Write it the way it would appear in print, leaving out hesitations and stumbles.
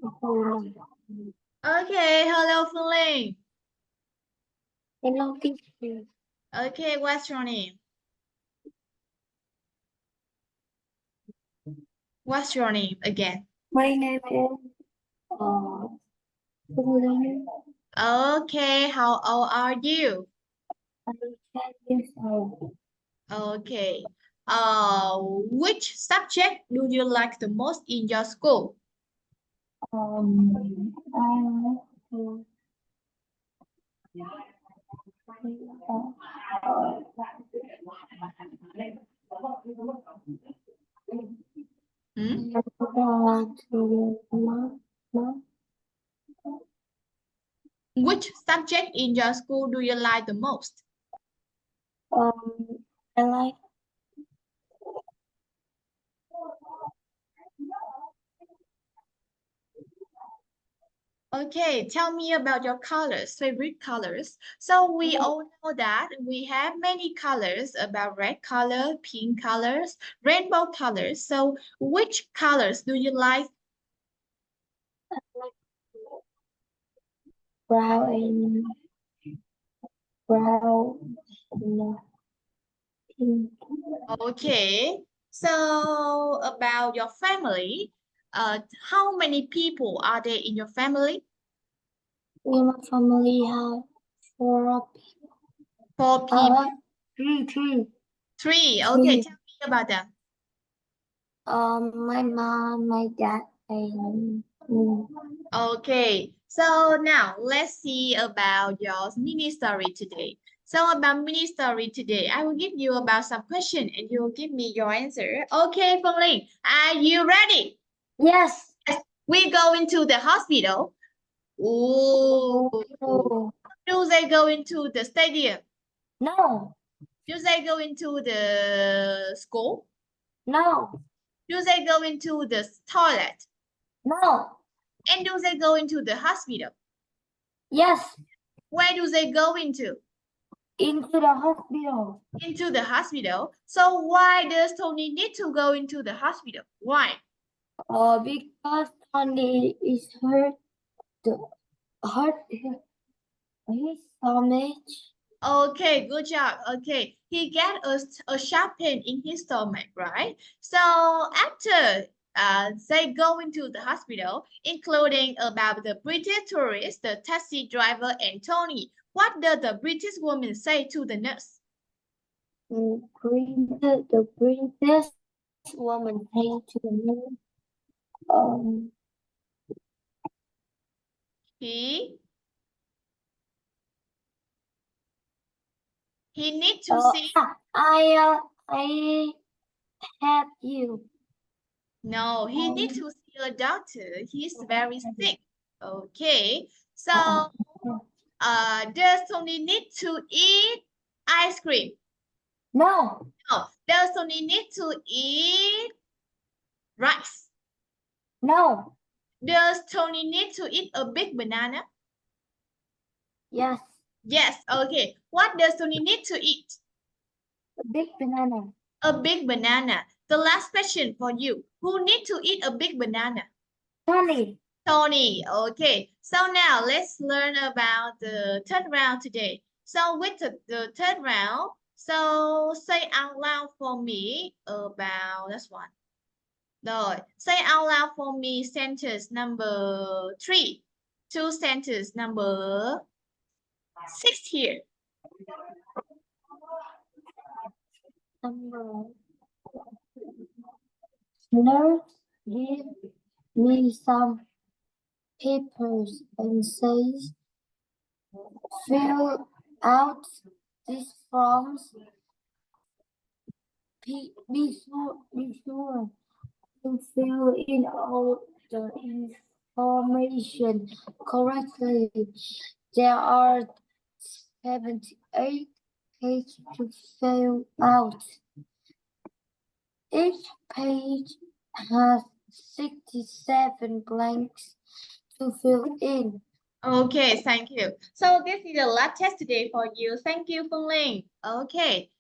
Okay, hello Phương. Hello teacher. Okay, what's your name? What's your name again? My name is Linh. Okay, how old are you? I'm 10 years old. Okay. Which subject do you like the most in your school? Hmm? Which subject in your school do you like the most? I like Okay, tell me about your colors, favorite colors. So we all know that we have many colors about red color, pink colors, rainbow colors. So which colors do you like? brown and pink. Okay, so about your family, how many people are there in your family? In my family have 4 people. 4 people. Three. 3. Okay, tell me about them. My mom, my dad, and me. Okay, so now let's see about your mini story today. So about mini story today, I will give you about some question and you will give me your answer. Okay, Phương Linh, are you ready? Yes. We go into the hospital. Ooh. Do they go into the stadium? No. Do they go into the school? No. Do they go into the toilet? No. And do they go into the hospital? Yes. Where do they go into? Into the hospital. Into the hospital. So why does Tony need to go into the hospital? Why? Because Tony is hurt his stomach. Okay, good job. Okay, he got a sharp pain in his stomach, right? So after they go into the hospital, including about the British tourist, the taxi driver, and Tony, what does the British woman say to the nurse? The princess woman came to the moon. He need to see. I have you. No, he need to see a doctor. He's very sick. Okay, so does Tony need to eat ice cream? No. No. Does Tony need to eat rice? No. Does Tony need to eat a big banana? Yes. Yes, okay. What does Tony need to eat? A big banana. A big banana. The last question for you. Who need to eat a big banana? Tony. Tony, okay. So now let's learn about the third round today. So with the third round, so say out loud for me about, that's one. Rồi, say out loud for me sentence number 3 to sentence number 6 here. Nurse, give me some papers and says, fill out these forms. Be sure to fill in all the information correctly. There are 78 pages to fill out. Each page has 67 blanks to fill in. Okay, thank you. So this is the last test today for you. Thank you, Phương Linh. Okay,